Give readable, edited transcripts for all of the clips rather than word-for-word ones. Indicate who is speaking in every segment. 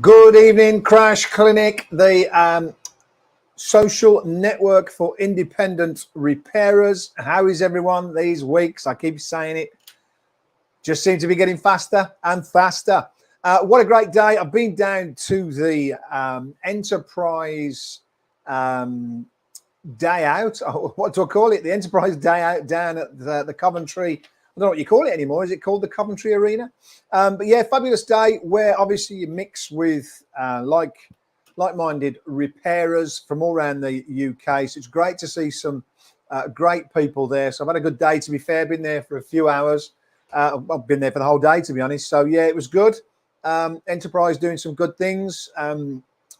Speaker 1: Good evening, Crash Clinic, the social network for independent repairers. How is everyone these weeks? I keep saying it, just seem to be getting faster and faster. What a great day. I've been down to the Enterprise Day Out. What do I call it? The Enterprise Day Out down at the Coventry. I don't know what you call it anymore. Is it called the Coventry Arena? But yeah, fabulous day where obviously you mix with like-minded repairers from all around the UK. So it's great to see some great people there. So I've had a good day, to be fair. Been there for a few hours. I've been there for the whole day, to be honest. So yeah, it was good. Enterprise doing some good things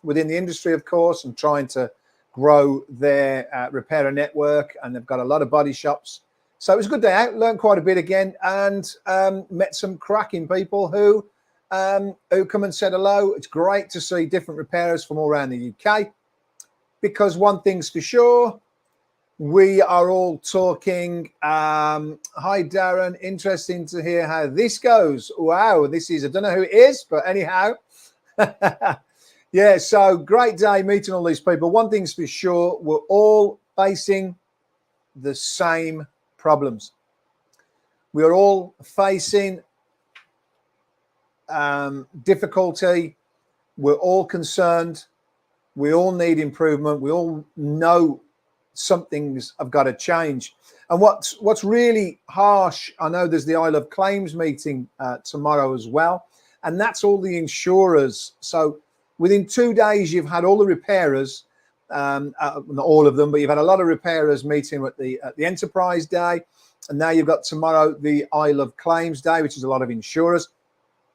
Speaker 1: within the industry, of course, and trying to grow their repairer network. And they've got a lot of body shops. So it was a good day out, learned quite a bit again, and met some cracking people who come and said hello. It's great to see different repairers from all around the UK, because one thing's for sure, we are all talking. Hi, Darren. Interesting to hear how this goes. Wow, this is, I don't know who it is, but anyhow. Yeah, so great day meeting all these people. One thing's for sure, we're all facing the same problems. We are all facing difficulty. We're all concerned. We all need improvement. We all know something's have got to change. And what's really harsh, I know there's the Isle of Claims meeting tomorrow as well, and that's all the insurers. So within 2 days, you've had all the repairers, not all of them, but you've had a lot of repairers meeting at the Enterprise Day, and now you've got tomorrow the Isle of Claims Day, which is a lot of insurers.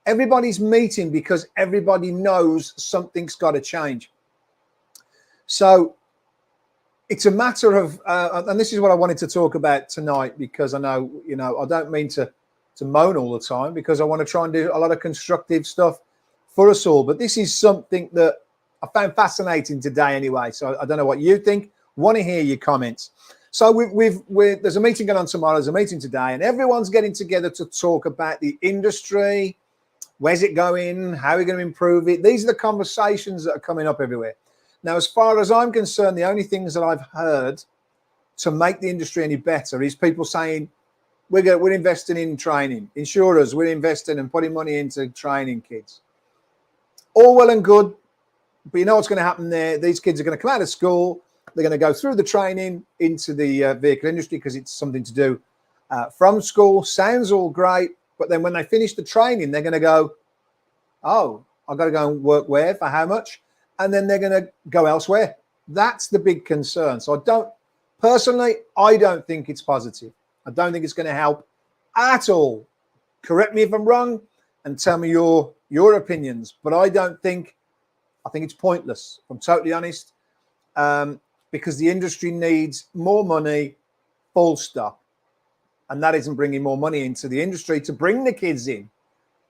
Speaker 1: Everybody's meeting because everybody knows something's got to change. So it's a matter of, and this is what I wanted to talk about tonight, because I know, I don't mean to moan all the time, because I want to try and do a lot of constructive stuff for us all. But this is something that I found fascinating today anyway. So I don't know what you think. Want to hear your comments. So there's a meeting going on tomorrow. There's a meeting today, and everyone's getting together to talk about the industry. Where's it going? How are we going to improve it? These are the conversations that are coming up everywhere. Now, as far as I'm concerned, the only things that I've heard to make the industry any better is people saying, we're investing in training. Insurers, we're investing and putting money into training kids. All well and good, but you know what's going to happen there? These kids are going to come out of school. They're going to go through the training into the vehicle industry, because it's something to do from school. Sounds all great. But then when they finish the training, they're going to go, oh, I've got to go and work where? For how much? And then they're going to go elsewhere. That's the big concern. So I don't think it's positive. I don't think it's going to help at all. Correct me if I'm wrong and tell me your opinions. But I think it's pointless, if I'm totally honest, because the industry needs more money, full stop. And that isn't bringing more money into the industry to bring the kids in.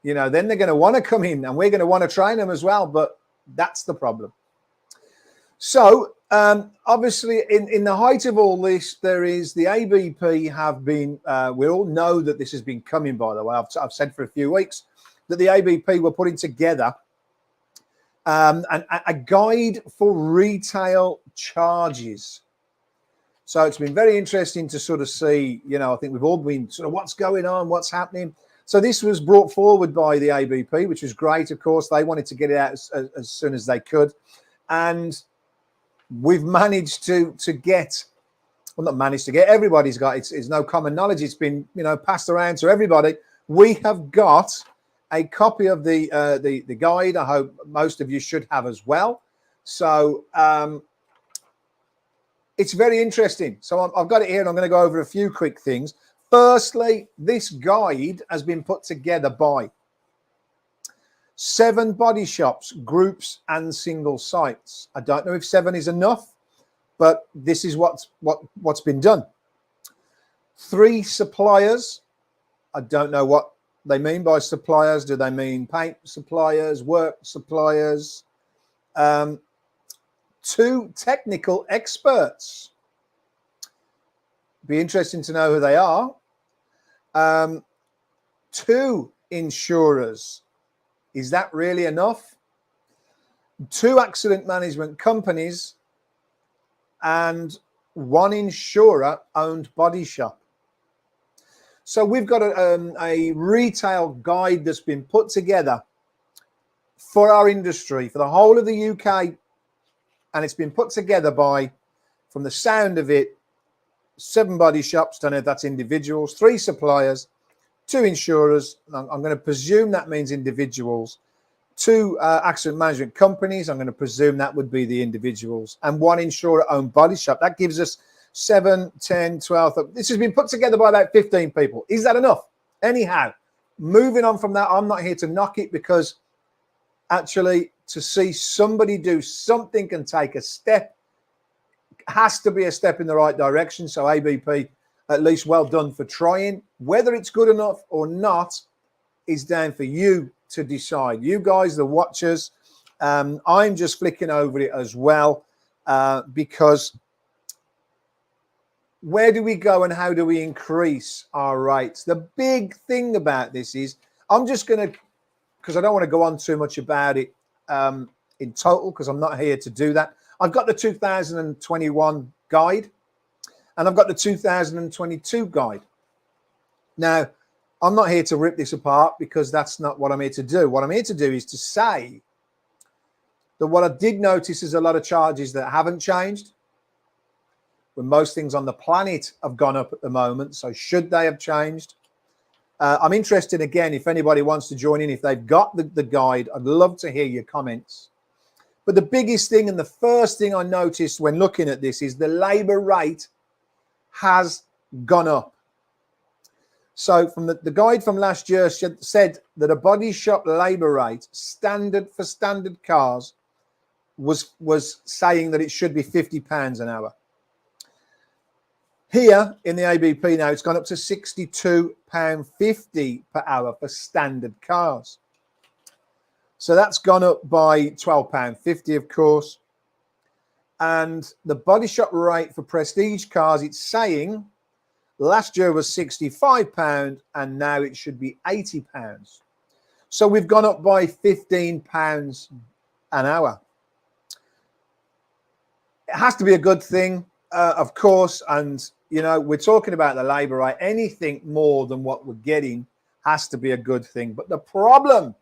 Speaker 1: Then they're going to want to come in, and we're going to want to train them as well. But that's the problem. So obviously, in the height of all this, there is the ABP have been, we all know that this has been coming, by the way. I've said for a few weeks that the ABP were putting together a guide for retail charges. So it's been very interesting to sort of see, I think we've all been sort of what's going on, what's happening. So this was brought forward by the ABP, which was great. Of course, they wanted to get it out as soon as they could. And we've managed to get, well, not managed to get, everybody's got, it's no common knowledge. It's been, passed around to everybody. We have got a copy of the guide. I hope most of you should have as well. So it's very interesting. So I've got it here, and I'm going to go over a few quick things. Firstly, this guide has been put together by 7 body shops, groups, and single sites. I don't know if 7 is enough, but this is what's been done. 3 suppliers. I don't know what they mean by suppliers. Do they mean paint suppliers, work suppliers? 2 technical experts. Be interesting to know who they are. 2 insurers. Is that really enough? 2 accident management companies, and 1 insurer owned body shop. So we've got a retail guide that's been put together for our industry, for the whole of the UK. And it's been put together by, from the sound of it, 7 body shops, don't know if that's individuals, 3 suppliers, 2 insurers. I'm going to presume that means individuals. 2 accident management companies. I'm going to presume that would be the individuals. And 1 insurer-owned body shop. That gives us 7, 10, 12. This has been put together by about 15 people. Is that enough? Anyhow, moving on from that, I'm not here to knock it, because actually to see somebody do something and take a step has to be a step in the right direction. So ABP, at least well done for trying. Whether it's good enough or not is down for you to decide. You guys, the watchers, I'm just flicking over it as well, because where do we go and how do we increase our rates? The big thing about this is, I'm just going to, because I don't want to go on too much about it in total, because I'm not here to do that. I've got the 2021 guide and I've got the 2022 guide. Now, I'm not here to rip this apart, because that's not what I'm here to do. What I'm here to do is to say that what I did notice is a lot of charges that haven't changed, when most things on the planet have gone up at the moment. So should they have changed? I'm interested, again, if anybody wants to join in, if they've got the guide, I'd love to hear your comments. But the biggest thing and the first thing I noticed when looking at this is the labour rate has gone up. So from the guide from last year said that a body shop labour rate standard for standard cars was saying that it should be £50 an hour. Here in the ABP now, it's gone up to £62.50 per hour for standard cars. So that's gone up by £12.50, of course. And the body shop rate for prestige cars, it's saying last year was £65 and now it should be £80. So we've gone up by £15 an hour. It has to be a good thing, of course. And, you know, we're talking about the labour rate. Anything more than what we're getting has to be a good thing. But the problem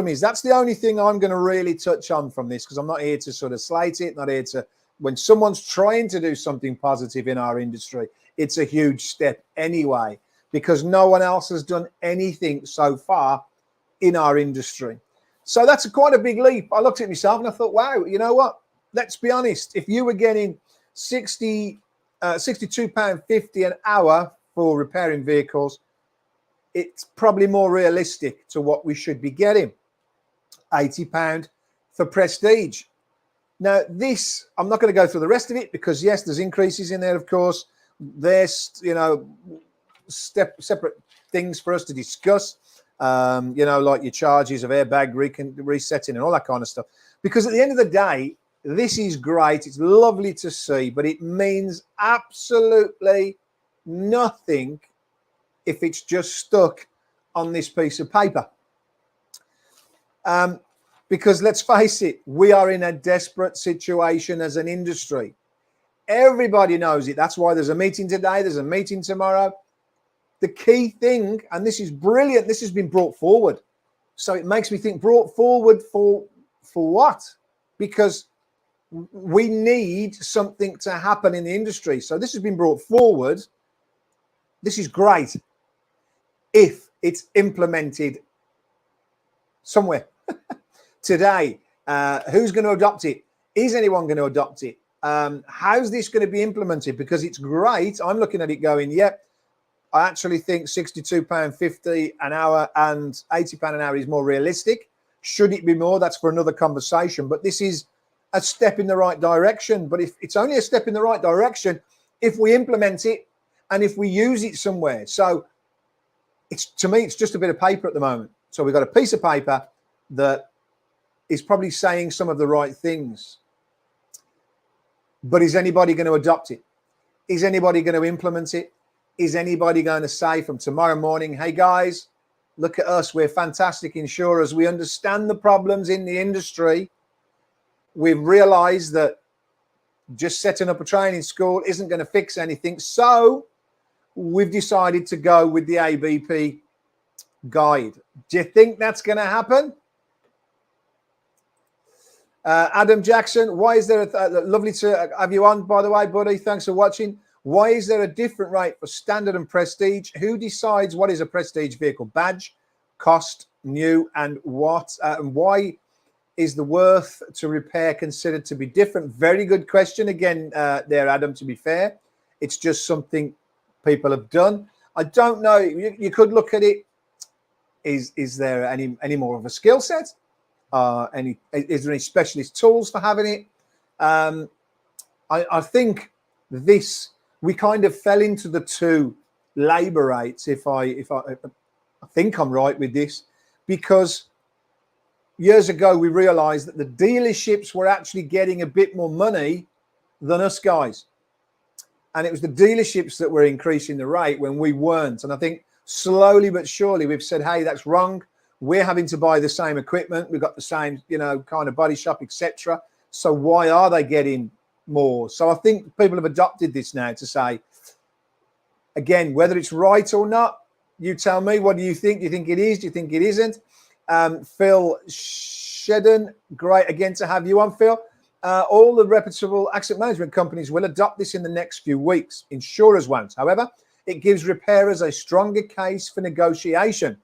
Speaker 1: is, that's the only thing I'm going to really touch on from this, because I'm not here to sort of slate it, not here to, when someone's trying to do something positive in our industry, it's a huge step anyway, because no one else has done anything so far in our industry. So that's quite a big leap. I looked at myself and I thought, wow, you know what? Let's be honest. If you were getting £62.50 an hour for repairing vehicles, it's probably more realistic to what we should be getting. £80 for prestige. Now, this, I'm not going to go through the rest of it, because yes, there's increases in there, of course. There's, you know, separate things for us to discuss, you know, like your charges of airbag resetting and all that kind of stuff. Because at the end of the day, this is great. It's lovely to see, but it means absolutely nothing if it's just stuck on this piece of paper. Because let's face it, we are in a desperate situation as an industry. Everybody knows it. That's why there's a meeting today. There's a meeting tomorrow. The key thing, and this is brilliant, this has been brought forward. So it makes me think, brought forward for what? Because we need something to happen in the industry. So this has been brought forward. This is great if it's implemented somewhere today. Who's going to adopt it? Is anyone going to adopt it? How's this going to be implemented? Because it's great. I'm looking at it going, yep, I actually think £62.50 an hour and £80 an hour is more realistic. Should it be more? That's for another conversation. But this is a step in the right direction. But if it's only a step in the right direction if we implement it and if we use it somewhere. So it's, to me, it's just a bit of paper at the moment. So we've got a piece of paper that is probably saying some of the right things. But is anybody going to adopt it? Is anybody going to implement it? Is anybody going to say from tomorrow morning, hey guys, Look at us. We're fantastic insurers. We understand the problems in the industry. We've realized that just setting up a training school isn't going to fix anything. So we've decided to go with the ABP guide. Do you think that's going to happen? Adam Jackson, why is there lovely to have you on, by the way, buddy. Thanks for watching. Why is there a different rate for standard and prestige? Who decides what is a prestige vehicle? Badge, cost, new, and what? And why is the worth to repair considered to be different? Very good question again there, Adam, to be fair. It's just something people have done. I don't know. You could look at it. Is there any more of a skill set? Is there any specialist tools for having it? I think we kind of fell into the two labor rates, if I think I'm right with this, because years ago we realized that the dealerships were actually getting a bit more money than us guys, and it was the dealerships that were increasing the rate when we weren't. And I think slowly but surely we've said, hey, that's wrong. We're having to buy the same equipment. We've got the same, kind of body shop, etc. So why are they getting more? So I think people have adopted this now to say, again, whether it's right or not, you tell me. What do you think? Do you think it is? Do you think it isn't? Phil Shedden, great again to have you on, Phil. All the reputable accident management companies will adopt this in the next few weeks. Insurers won't. However, it gives repairers a stronger case for negotiation.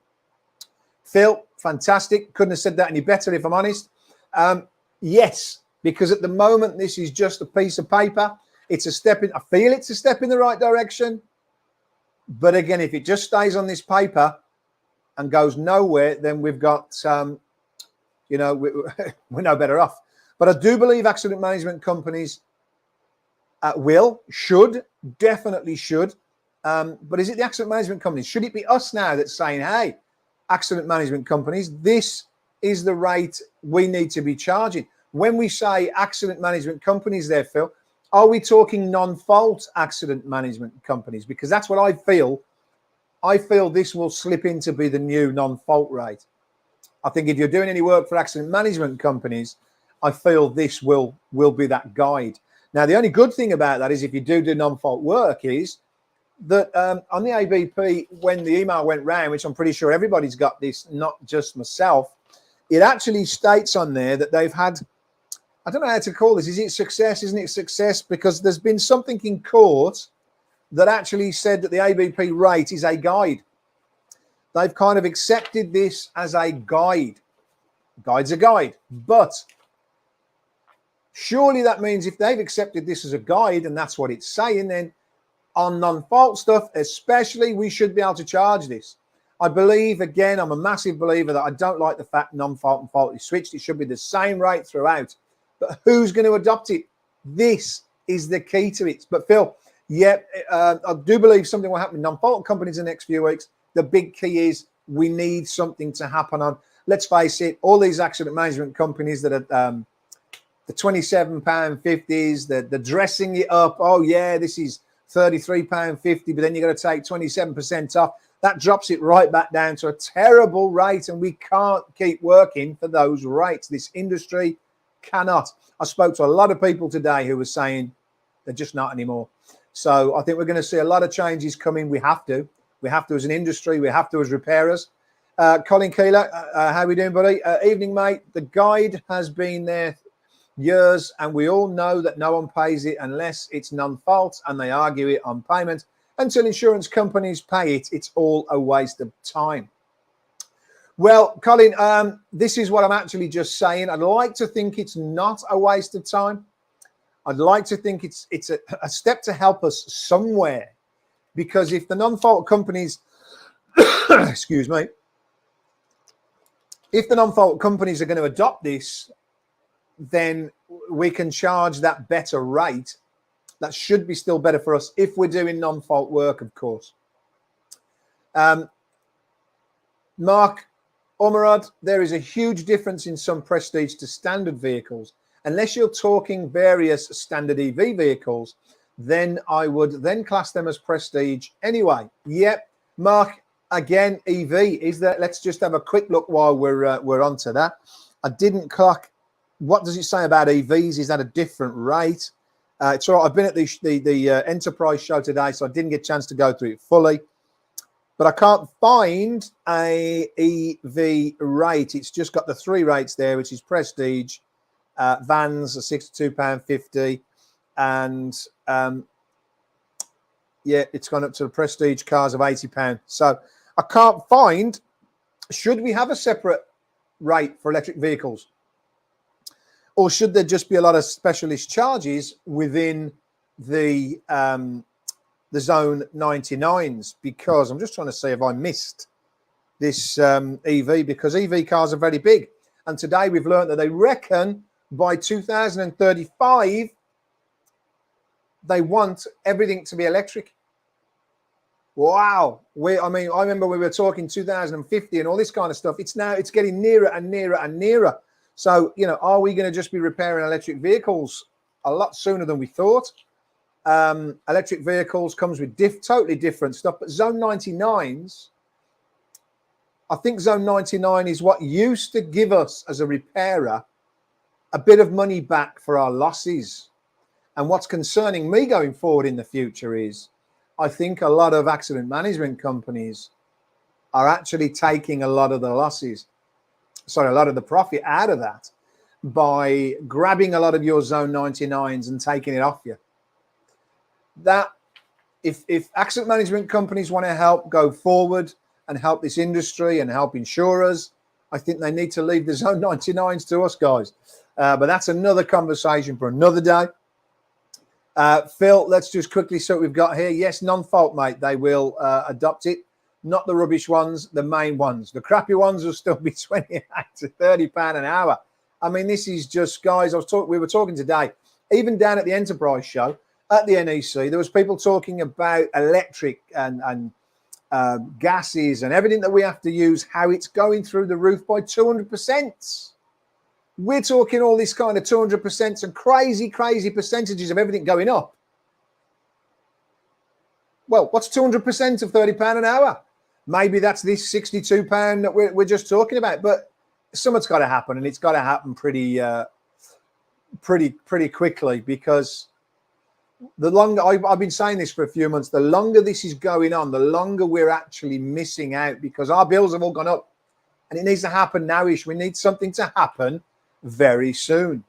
Speaker 1: Phil, fantastic. Couldn't have said that any better, if I'm honest. Yes, because at the moment, this is just a piece of paper. It's a step in, I feel it's a step in the right direction. But again, if it just stays on this paper and goes nowhere, then we've got, we're no better off. But I do believe accident management companies definitely should. But is it the accident management companies? Should it be us now that's saying, hey, accident management companies, this is the rate we need to be charging? When we say accident management companies there, Phil, are we talking non-fault accident management companies? Because that's what I feel. I feel this will slip into be the new non-fault rate. I think if you're doing any work for accident management companies, I feel this will be that guide. Now, the only good thing about that is if you do non-fault work is that on the ABP, when the email went round, which I'm pretty sure everybody's got this, not just myself, it actually states on there that they've had, I don't know how to call this. Is it success? Isn't it success? Because there's been something in court that actually said that the ABP rate is a guide. They've kind of accepted this as a guide. Guide's a guide. But surely that means if they've accepted this as a guide and that's what it's saying, then on non-fault stuff, especially, we should be able to charge this. I believe, again, I'm a massive believer that I don't like the fact non-fault and fault is switched. It should be the same rate throughout. But who's going to adopt it? This is the key to it. But Phil, I do believe something will happen with non-fault companies in the next few weeks. The big key is we need something to happen on. Let's face it, all these accident management companies that are the £27.50s, they're dressing it up. Oh, yeah, this is £33.50, but then you're going to take 27% off. That drops it right back down to a terrible rate, and we can't keep working for those rates. This industry cannot. I spoke to a lot of people today who were saying they're just not anymore. So I think we're going to see a lot of changes coming. We have to as an industry. We have to as repairers. Colin Keeler, how are we doing, buddy? Evening, mate. The guide has been there years, and we all know that no one pays it unless it's non-fault, and they argue it on payment. Until insurance companies pay it, it's all a waste of time. Well, Colin, this is what I'm actually just saying. I'd like to think it's not a waste of time. I'd like to think it's a step to help us somewhere, because if the non-fault companies, excuse me, if the non-fault companies are going to adopt this, then we can charge that better rate. That should be still better for us if we're doing non-fault work, of course. Mark Omerad, there is a huge difference in some prestige to standard vehicles. Unless you're talking various standard EV vehicles, then I would then class them as prestige anyway. Yep, Mark, again, EV is that. Let's just have a quick look while we're onto that. I didn't clock. What does it say about EVs? Is that a different rate? It's all right. I've been at the enterprise show today, so I didn't get a chance to go through it fully. But I can't find a EV rate. It's just got the 3 rates there, which is Prestige, vans are £62.50, and yeah, it's gone up to the Prestige cars of £80. So I can't find. Should we have a separate rate for electric vehicles, or should there just be a lot of specialist charges within the Zone 99s? Because I'm just trying to see if I missed this EV, because EV cars are very big, and today we've learned that they reckon by 2035 they want everything to be electric. Wow. I mean, I remember we were talking 2050 and all this kind of stuff. It's getting nearer and nearer and nearer. So, you know, are we going to just be repairing electric vehicles a lot sooner than we thought? Electric vehicles comes with totally different stuff. But Zone 99s, I think Zone 99 is what used to give us as a repairer a bit of money back for our losses. And what's concerning me going forward in the future is I think a lot of accident management companies are actually taking a lot of the losses, sorry, a lot of the profit out of that by grabbing a lot of your Zone 99s and taking it off you. That if accident management companies want to help go forward and help this industry and help insurers, I think they need to leave the Zone 99s to us guys. But that's another conversation for another day. Phil, let's just quickly see what we've got here. Yes, non-fault, mate. They will adopt it. Not the rubbish ones, the main ones. The crappy ones will still be 28 to £30 an hour. I mean, this is just, guys, we were talking today, even down at the Enterprise show, at the NEC, there was people talking about electric and gases and everything that we have to use, how it's going through the roof by 200%. We're talking all this kind of 200% and crazy, crazy percentages of everything going up. Well, what's 200% of £30 an hour? Maybe that's this £62 that we're just talking about. But something's got to happen, and it's got to happen pretty quickly, because the longer I've been saying this for a few months, the longer this is going on, the longer we're actually missing out, because our bills have all gone up, and it needs to happen now-ish. We need something to happen very soon.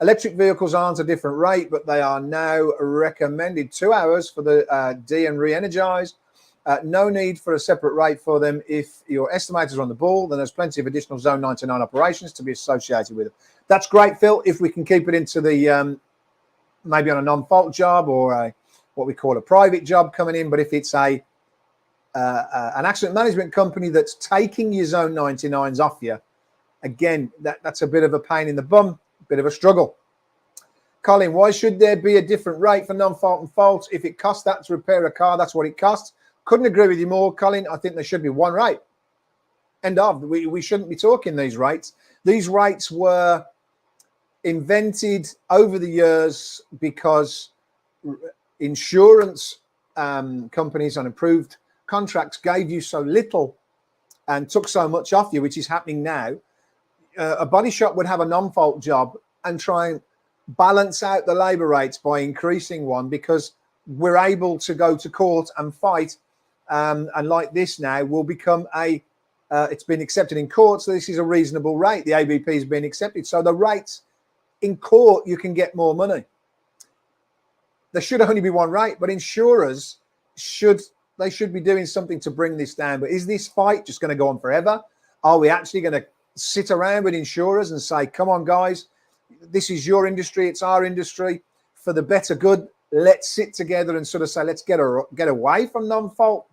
Speaker 1: Electric vehicles aren't a different rate, but they are now recommended 2 hours for the D and re-energized. No need for a separate rate for them. If your estimators are on the ball, then there's plenty of additional Zone 99 operations to be associated with it. That's great, Phil. If we can keep it into the maybe on a non-fault job or what we call a private job coming in, but if it's an accident management company that's taking your Zone 99s off you, again, that's a bit of a pain in the bum, a bit of a struggle. Colin, why should there be a different rate for non-fault and fault? If it costs that to repair a car, that's what it costs. Couldn't agree with you more, Colin. I think there should be one rate. End of. We shouldn't be talking these rates. These rates were invented over the years because insurance companies on approved contracts gave you so little and took so much off you, which is happening now. A body shop would have a non-fault job and try and balance out the labour rates by increasing one, because we're able to go to court and fight. And like this now will become it's been accepted in court, so this is a reasonable rate. The ABP has been accepted. So the rates in court, you can get more money. There should only be one rate, but insurers should be doing something to bring this down. But is this fight just going to go on forever? Are we actually going to sit around with insurers and say, come on, guys, this is your industry, it's our industry, for the better good, let's sit together and sort of say, let's get away from non-fault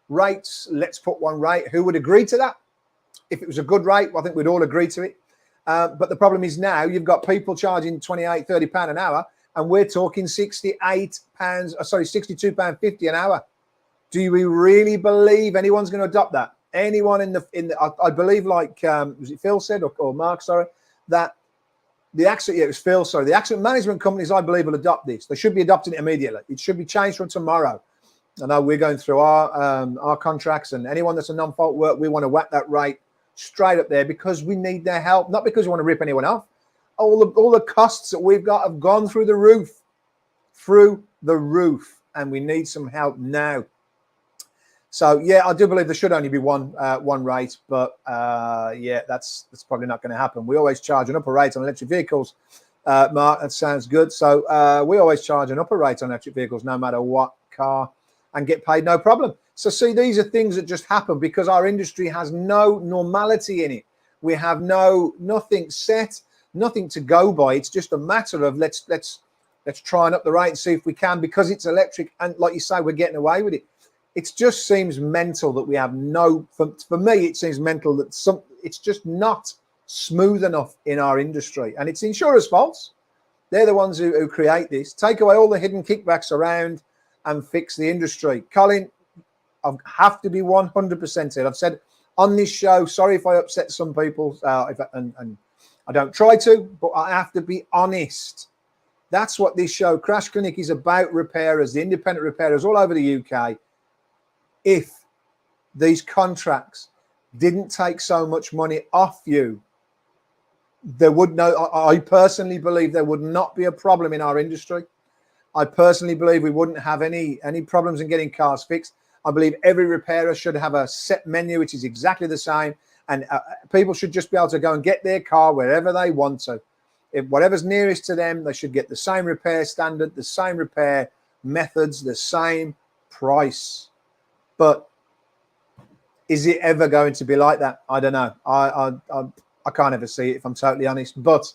Speaker 1: rates. Let's put one rate. Who would agree to that? If it was a good rate, I think we'd all agree to it. But the problem is now you've got people charging £28-30 an hour, and we're talking £62.50 an hour. Do we really believe anyone's going to adopt that? Anyone in the I believe, like was it Phil said or Mark, sorry, that the accident, it was Phil, sorry, the accident management companies, I believe, will adopt this. They should be adopting it immediately. It should be changed from tomorrow. I know we're going through our contracts, and anyone that's a non-fault work, we want to whack that rate straight up there because we need their help, not because we want to rip anyone off. All the costs that we've got have gone through the roof, and we need some help now. So yeah, I do believe there should only be one rate, but yeah, that's probably not going to happen. We always charge an upper rate on electric vehicles. Mark, that sounds good. So we always charge an upper rate on electric vehicles, no matter what car, and get paid no problem. So see, these are things that just happen because our industry has no normality in it. We have nothing set, nothing to go by. It's just a matter of let's try and up the rate and see if we can, because it's electric, and like you say, we're getting away with it. It just seems mental that we have for me, it seems mental that it's just not smooth enough in our industry, and it's insurers' faults. They're the ones who create this. Take away all the hidden kickbacks around and fix the industry. Colin, I have to be 100% in. I've said on this show, sorry if I upset some people, and I don't try to, but I have to be honest. That's what this show, Crash Clinic, is about. Repairers, the independent repairers all over the UK. If these contracts didn't take so much money off you, there would I personally believe there would not be a problem in our industry. I personally believe we wouldn't have any problems in getting cars fixed. I believe every repairer should have a set menu, which is exactly the same. And people should just be able to go and get their car wherever they want to. If whatever's nearest to them, they should get the same repair standard, the same repair methods, the same price. But is it ever going to be like that? I don't know. I can't ever see it, if I'm totally honest. But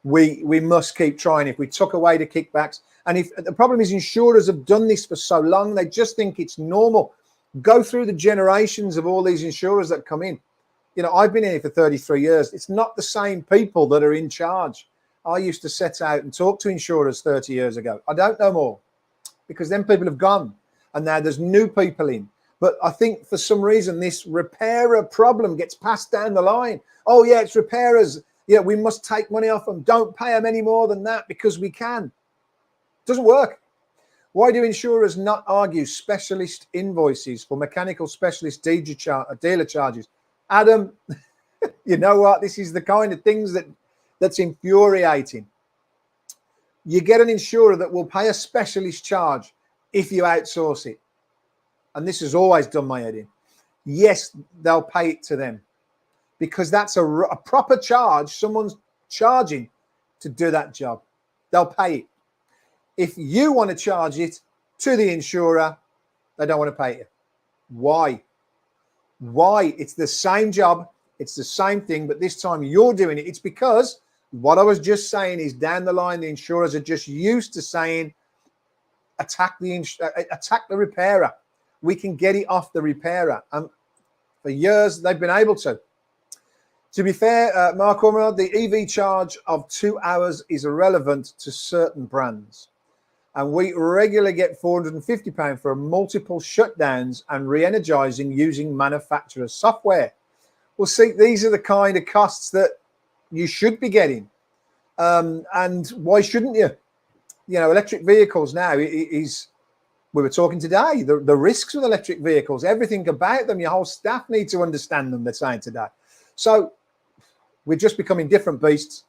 Speaker 1: we must keep trying. If we took away the kickbacks, and if the problem is insurers have done this for so long, they just think it's normal. Go through the generations of all these insurers that come in. You know, I've been in here for 33 years. It's not the same people that are in charge. I used to set out and talk to insurers 30 years ago. I don't know more, because then people have gone and now there's new people in. But I think for some reason this repairer problem gets passed down the line. Oh yeah, it's repairers. Yeah, we must take money off them. Don't pay them any more than that because we can. Doesn't work. Why do insurers not argue specialist invoices for mechanical specialist dealer charges? Adam, you know what? This is the kind of things that's infuriating. You get an insurer that will pay a specialist charge if you outsource it. And this has always done my head in. Yes, they'll pay it to them because that's a proper charge. Someone's charging to do that job. They'll pay it. If you want to charge it to the insurer, they don't want to pay it. Why? Why? It's the same job. It's the same thing, but this time you're doing it. It's because what I was just saying is down the line, the insurers are just used to saying, attack the repairer. We can get it off the repairer. And for years, they've been able to. To be fair, Mark Ormerod, the EV charge of 2 hours is irrelevant to certain brands. And we regularly get £450 for multiple shutdowns and re-energizing using manufacturer's software. Well, see, these are the kind of costs that you should be getting. And why shouldn't you? You know, electric vehicles now is... We were talking today, the risks with electric vehicles, everything about them, your whole staff need to understand them, they're saying today. So we're just becoming different beasts.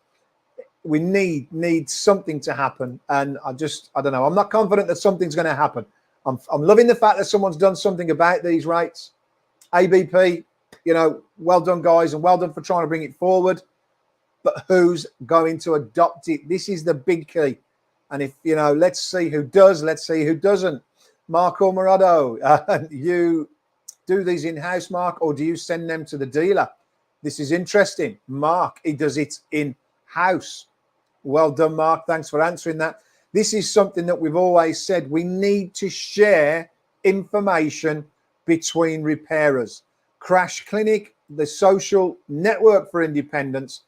Speaker 1: We need something to happen. And I don't know. I'm not confident that something's going to happen. I'm loving the fact that someone's done something about these rates. ABP, you know, well done, guys, and well done for trying to bring it forward. But who's going to adopt it? This is the big key. And if, you know, let's see who does, let's see who doesn't. Mark Ormerod, you do these in-house, Mark, or do you send them to the dealer? This is interesting. Mark, he does it in-house. Well done, Mark. Thanks for answering that. This is something that we've always said. We need to share information between repairers. Crash Clinic, the social network for independence.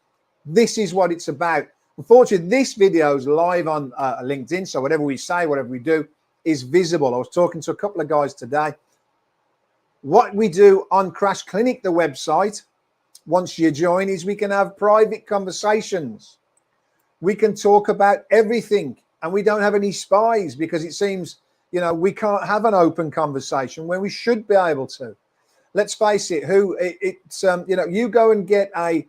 Speaker 1: This is what it's about. Unfortunately, this video is live on LinkedIn, so whatever we say, whatever we do is visible. I was talking to a couple of guys today. What we do on Crash Clinic, the website, once you join, is we can have private conversations. We can talk about everything, and we don't have any spies, because it seems You know, we can't have an open conversation when we should be able to. Let's face it, you know, you go and get a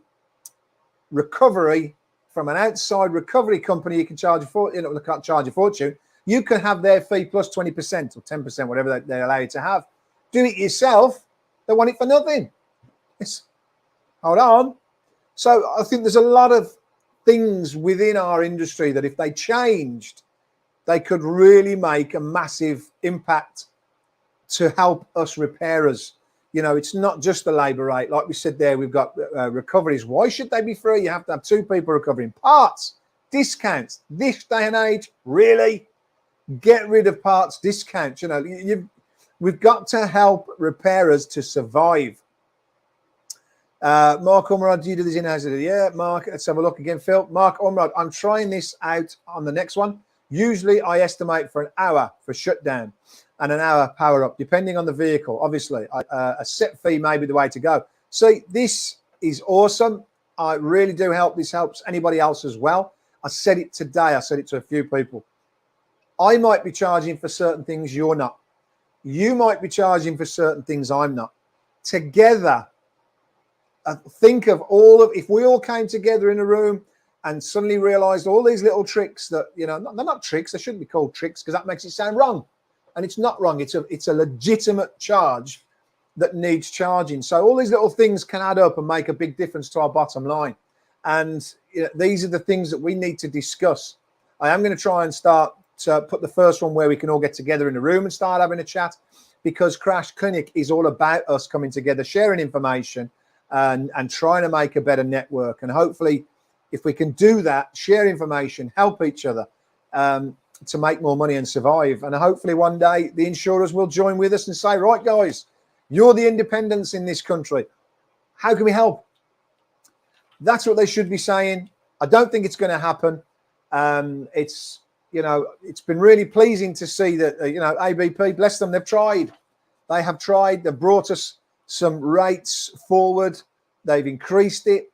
Speaker 1: recovery from an outside recovery company, you can charge can't charge a fortune. You can have their fee plus 20% or 10%, whatever they allow you to have. Do it yourself, they want it for nothing. Hold on. So I think there's a lot of things within our industry that if they changed, they could really make a massive impact to help us repairers. You know, it's not just the labour rate. Like we said there, we've got recoveries. Why should they be free? You have to have 2 people recovering. Parts, discounts. This day and age, really? Get rid of parts discounts. You know, we've got to help repairers to survive. Mark Umrod, do you do this in-house? Yeah, Mark, let's have a look again. Phil, Mark Umrod, I'm trying this out on the next one. Usually I estimate for an hour for shutdown and an hour power up, depending on the vehicle. Obviously, a set fee may be the way to go. See, this is awesome. I really do help. This helps anybody else as well. I said it today. I said it to a few people. I might be charging for certain things you're not. You might be charging for certain things I'm not. Together, think of if we all came together in a room and suddenly realized all these little tricks that, you know, they're not tricks. They shouldn't be called tricks because that makes it sound wrong. And it's not wrong. It's a legitimate charge that needs charging. So all these little things can add up and make a big difference to our bottom line. And you know, these are the things that we need to discuss. I am going to try and start to put the first one where we can all get together in a room and start having a chat, because Crash Clinic is all about us coming together, sharing information and trying to make a better network. And hopefully, if we can do that, share information, help each other to make more money and survive. And hopefully one day the insurers will join with us and say, right, guys, you're the independents in this country. How can we help? That's what they should be saying. I don't think it's going to happen. It's, you know, it's been really pleasing to see that, you know, ABP, bless them, they've tried. They have tried. They've brought us some rates forward. They've increased it.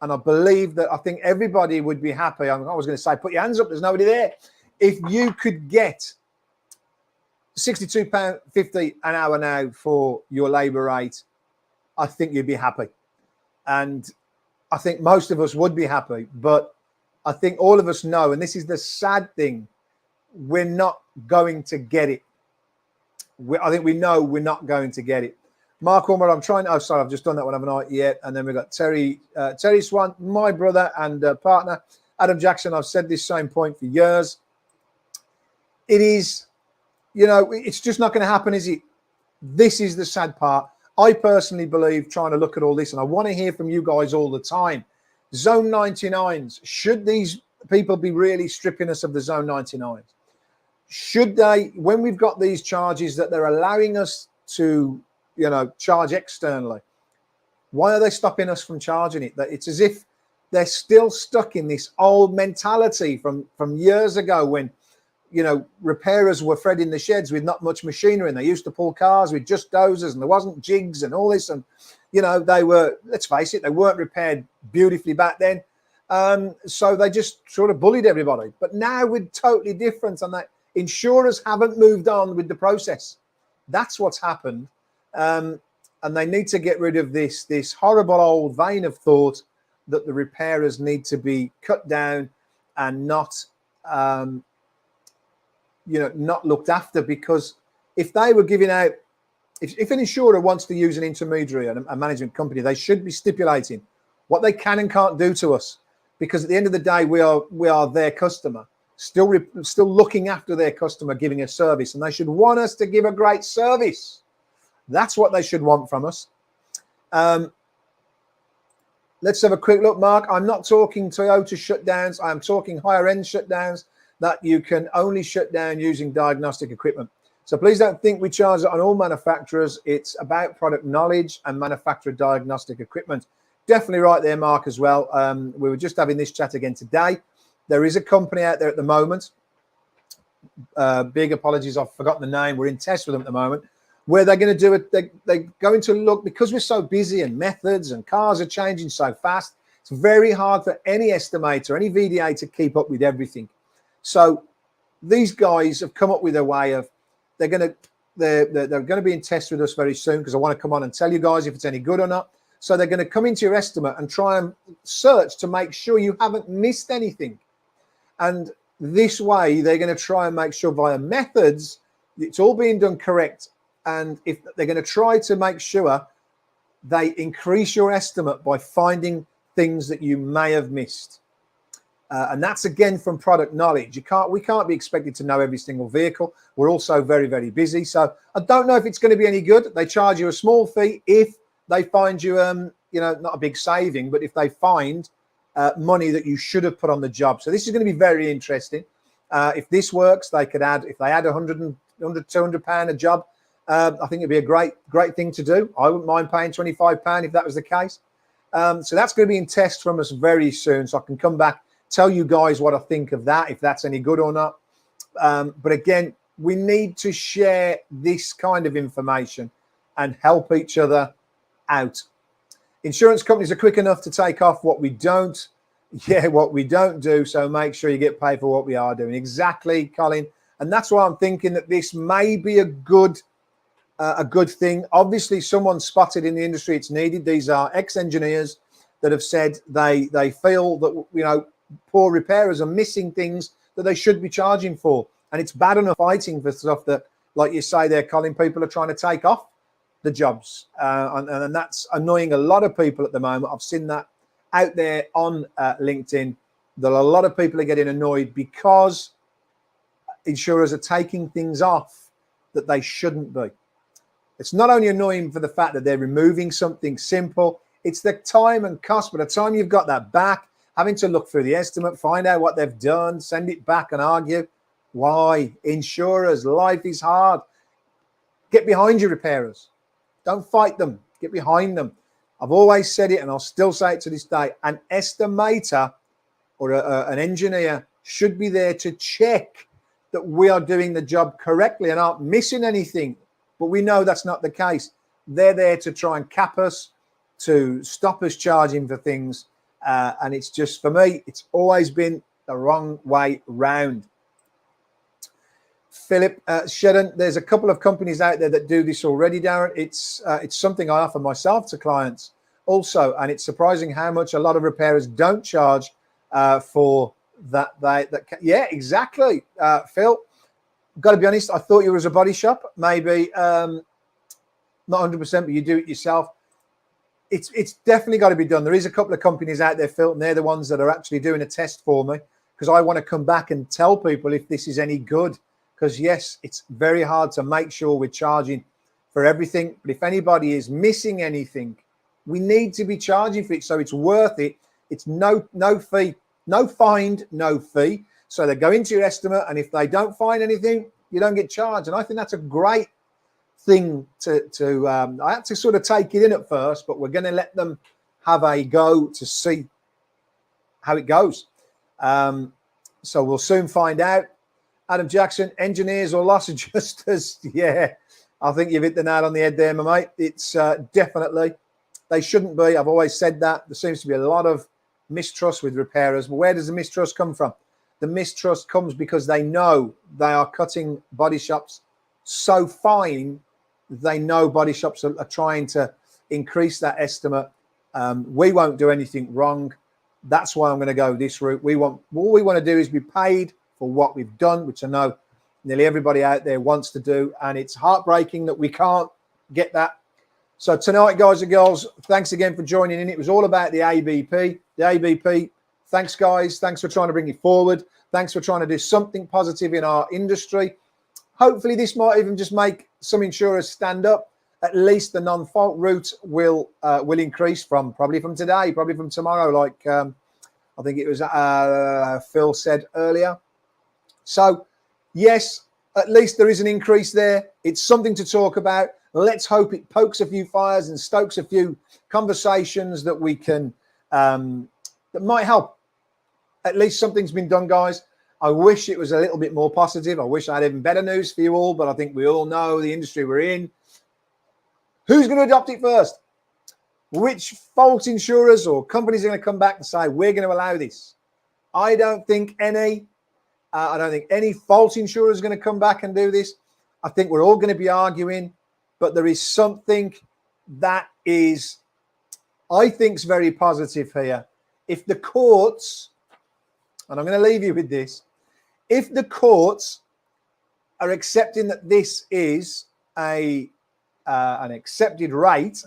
Speaker 1: And I believe that I think everybody would be happy. I was going to say, put your hands up. There's nobody there. If you could get £62.50 an hour now for your labour rate, I think you'd be happy. And I think most of us would be happy. But I think all of us know, and this is the sad thing, we're not going to get it. I think we know we're not going to get it. Mark Ormer, I'm trying. Oh, sorry, I've just done that one, haven't I? Yet. And then we've got Terry Swan, my brother and partner, Adam Jackson. I've said this same point for years. It is, you know, it's just not going to happen, is it? This is the sad part. I personally believe, trying to look at all this, and I want to hear from you guys all the time. Zone 99s, should these people be really stripping us of the Zone 99s? Should they, when we've got these charges that they're allowing us to, you know, charge externally, why are they stopping us from charging it? That it's as if they're still stuck in this old mentality from years ago when, you know, repairers were fed in the sheds with not much machinery, and they used to pull cars with just dozers, and there wasn't jigs and all this. And, you know, they were, let's face it, they weren't repaired beautifully back then. So they just sort of bullied everybody. But now we're totally different, and that insurers haven't moved on with the process. That's what's happened. And they need to get rid of this horrible old vein of thought that the repairers need to be cut down and not, you know, not looked after. Because if they were giving out, if an insurer wants to use an intermediary and a management company, they should be stipulating what they can and can't do to us. Because at the end of the day, we are their customer, still looking after their customer, giving a service, and they should want us to give a great service. That's what they should want from us. Let's have a quick look, Mark. I'm not talking Toyota shutdowns. I'm talking higher end shutdowns that you can only shut down using diagnostic equipment. So please don't think we charge it on all manufacturers. It's about product knowledge and manufacturer diagnostic equipment. Definitely right there, Mark, as well. We were just having this chat again today. There is a company out there at the moment. Big apologies, I've forgotten the name. We're in test with them at the moment, where they're going to do it. They're going to look, because we're so busy and methods and cars are changing so fast, it's very hard for any estimator, any VDA to keep up with everything. So these guys have come up with a way of they're going to be in test with us very soon, because I want to come on and tell you guys if it's any good or not. So they're going to come into your estimate and try and search to make sure you haven't missed anything. And this way, they're going to try and make sure via methods it's all being done correct. And if they're going to try to make sure they increase your estimate by finding things that you may have missed. And that's again from product knowledge. We can't be expected to know every single vehicle. We're also very, very busy. So I don't know if it's going to be any good. They charge you a small fee if they find you, not a big saving, but if they find money that you should have put on the job. So this is going to be very interesting. If this works, if they add 100, 200 pound a job, I think it'd be a great thing to do. I wouldn't mind paying £25 if that was the case. So that's going to be in test from us very soon. So I can come back, tell you guys what I think of that, if that's any good or not. But again, we need to share this kind of information and help each other out. Insurance companies are quick enough to take off what we don't do. So make sure you get paid for what we are doing. Exactly, Colin. And that's why I'm thinking that this may be a good thing. Obviously, someone spotted in the industry it's needed. These are ex-engineers that have said they feel that poor repairers are missing things that they should be charging for, and it's bad enough fighting for stuff that, like you say there, Colin, people are trying to take off the jobs, and that's annoying a lot of people at the moment. I've seen that out there on LinkedIn, that a lot of people are getting annoyed because insurers are taking things off that they shouldn't be. It's not only annoying for the fact that they're removing something simple, it's the time and cost. By the time you've got that back, having to look through the estimate, find out what they've done, send it back and argue. Why? Insurers, life is hard. Get behind your repairers. Don't fight them. Get behind them. I've always said it, and I'll still say it to this day. An estimator or an engineer should be there to check that we are doing the job correctly and aren't missing anything. But we know that's not the case. They're there to try and cap us, to stop us charging for things. And it's just, for me, it's always been the wrong way round. Philip, Shedden, there's a couple of companies out there that do this already, Darren. It's something I offer myself to clients also. And it's surprising how much a lot of repairers don't charge for that. Yeah, exactly. Phil, got to be honest, I thought you was a body shop, maybe not 100%, but you do it yourself. It's definitely got to be done. There is a couple of companies out there, Phil, and they're the ones that are actually doing a test for me, because I want to come back and tell people if this is any good. Because yes, it's very hard to make sure we're charging for everything. But if anybody is missing anything, we need to be charging for it, so it's worth it. It's no fee, no find, no fee. So they go into your estimate, and if they don't find anything, you don't get charged. And I think that's a great thing to I had to sort of take it in at first, but we're going to let them have a go to see how it goes. So we'll soon find out. Adam Jackson, engineers or loss adjusters? Yeah, I think you've hit the nail on the head there, my mate. It's definitely, they shouldn't be. I've always said that. There seems to be a lot of mistrust with repairers. But where does the mistrust come from? The mistrust comes because they know they are cutting body shops so fine. They know body shops are trying to increase that estimate. We won't do anything wrong. That's why I'm going to go this route. All we want to do is be paid for what we've done, which I know nearly everybody out there wants to do. And it's heartbreaking that we can't get that. So tonight, guys and girls, thanks again for joining in. It was all about the ABP. The ABP, thanks, guys. Thanks for trying to bring it forward. Thanks for trying to do something positive in our industry. Hopefully this might even just make some insurers stand up. At least the non-fault route will increase probably from today, probably from tomorrow, like I think it was Phil said earlier. So, yes, at least there is an increase there. It's something to talk about. Let's hope it pokes a few fires and stokes a few conversations that we can, that might help. At least something's been done, guys. I wish it was a little bit more positive. I wish I had even better news for you all, but I think we all know the industry we're in. Who's going to adopt it first? Which fault insurers or companies are going to come back and say, we're going to allow this? I don't think any fault insurer is going to come back and do this. I think we're all going to be arguing, but there is something that is, I think, is very positive here. If the courts, and I'm going to leave you with this, if the courts are accepting that this is an accepted rate,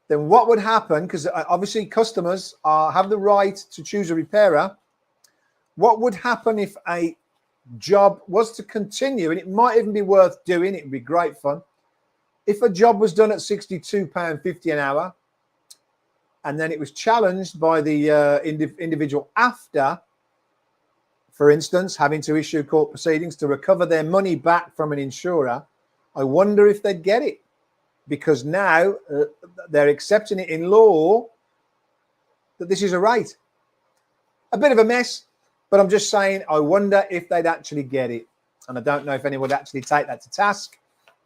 Speaker 1: then what would happen, because obviously customers have the right to choose a repairer, what would happen if a job was to continue, and it might even be worth doing, it would be great fun, if a job was done at £62.50 an hour, and then it was challenged by the individual after, for instance, having to issue court proceedings to recover their money back from an insurer, I wonder if they'd get it. Because now they're accepting it in law that this is a rate. A bit of a mess, but I'm just saying, I wonder if they'd actually get it. And I don't know if anyone would actually take that to task.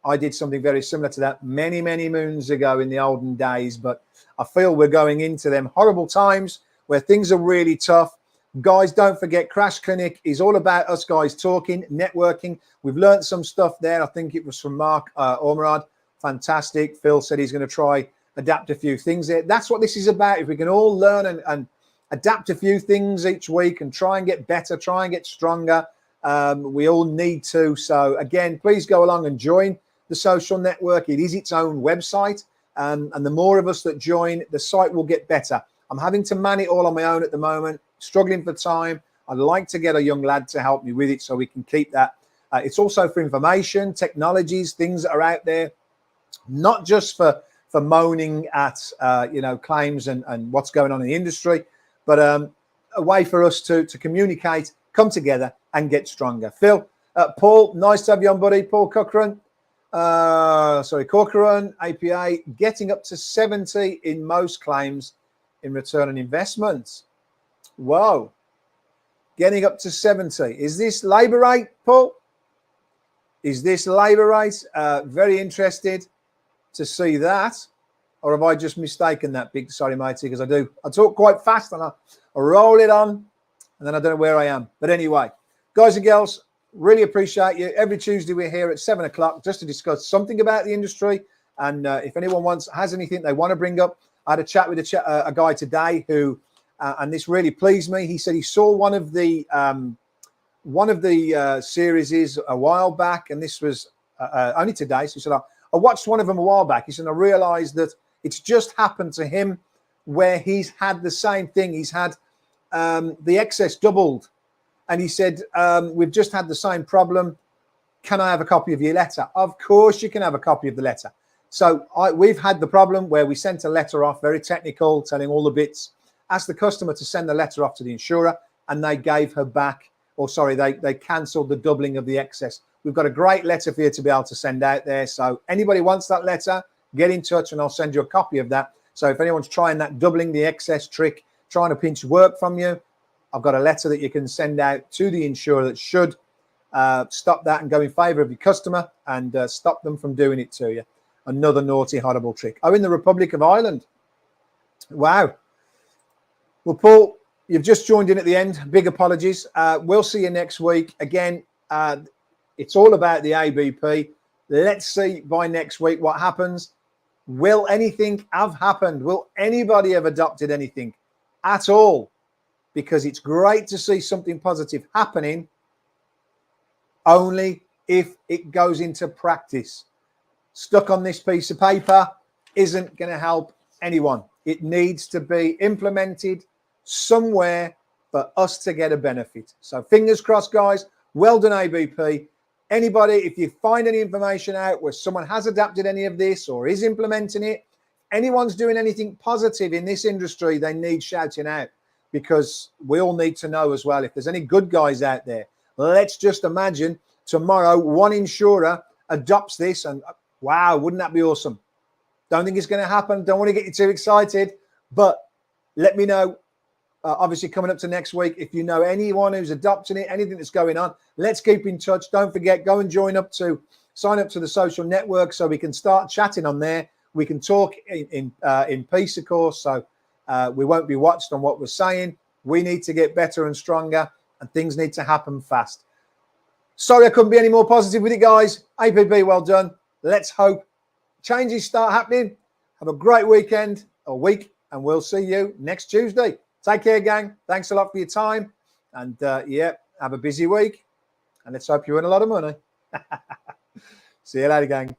Speaker 1: I did something very similar to that many, many moons ago in the olden days, but I feel we're going into them horrible times where things are really tough. Guys, don't forget, Crash Clinic is all about us guys talking, networking. We've learned some stuff there. I think it was from Mark Ormerod. Fantastic. Phil said he's going to try adapt a few things there. That's what this is about. If we can all learn and adapt a few things each week and try and get better, try and get stronger, we all need to. So again, please go along and join the social network. It is its own website, and the more of us that join, the site will get better. I'm having to man it all on my own at the moment, struggling for time. I'd like to get a young lad to help me with it so we can keep that. It's also for information, technologies, things that are out there, not just for moaning at claims and what's going on in the industry, but a way for us to communicate, come together and get stronger. Phil, Paul, nice to have you on, buddy. Paul Corcoran, Corcoran, APA, getting up to 70 in most claims in return on investments. Whoa, getting up to 70. Is this labour rate, Paul? Is this labour rate? Very interested to see that, or have I just mistaken that? Big sorry, matey, because I talk quite fast and I roll it on, and then I don't know where I am. But anyway, guys and girls, really appreciate you. Every Tuesday we're here at 7 o'clock just to discuss something about the industry. And if anyone has anything they want to bring up, I had a chat with a guy today who, and this really pleased me. He said he saw one of the series a while back, and this was only today. So he said, I watched one of them a while back. He said, I realized that it's just happened to him where he's had the same thing. He's had the excess doubled. And he said, we've just had the same problem. Can I have a copy of your letter? Of course you can have a copy of the letter. So we've had the problem where we sent a letter off, very technical, telling all the bits, asked the customer to send the letter off to the insurer, and they gave her back, or sorry, they cancelled the doubling of the excess. We've got a great letter for you to be able to send out there. So anybody wants that letter, get in touch and I'll send you a copy of that. So if anyone's trying that doubling the excess trick, trying to pinch work from you, I've got a letter that you can send out to the insurer that should stop that and go in favour of your customer and stop them from doing it to you. Another naughty, horrible trick. Oh, in the Republic of Ireland. Wow. Well, Paul, you've just joined in at the end. Big apologies. We'll see you next week. Again, it's all about the ABP. Let's see by next week what happens. Will anything have happened? Will anybody have adopted anything at all? Because it's great to see something positive happening, only if it goes into practice. Stuck on this piece of paper isn't going to help anyone. It needs to be implemented somewhere for us to get a benefit. So fingers crossed, guys. Well done, ABP. Anybody, if you find any information out where someone has adapted any of this or is implementing it, anyone's doing anything positive in this industry, they need shouting out, because we all need to know as well if there's any good guys out there. Let's just imagine tomorrow one insurer adopts this, and wow, wouldn't that be awesome? Don't think it's going to happen. Don't want to get you too excited, but let me know. Obviously, coming up to next week, if you know anyone who's adopting it, anything that's going on, let's keep in touch. Don't forget, go and sign up to the social network so we can start chatting on there. We can talk in peace, of course, so we won't be watched on what we're saying. We need to get better and stronger, and things need to happen fast. Sorry I couldn't be any more positive with it, guys. ABP, well done. Let's hope changes start happening. Have a great weekend or week, and we'll see you next Tuesday. Take care, gang. Thanks a lot for your time. And yeah, have a busy week. And let's hope you win a lot of money. See you later, gang.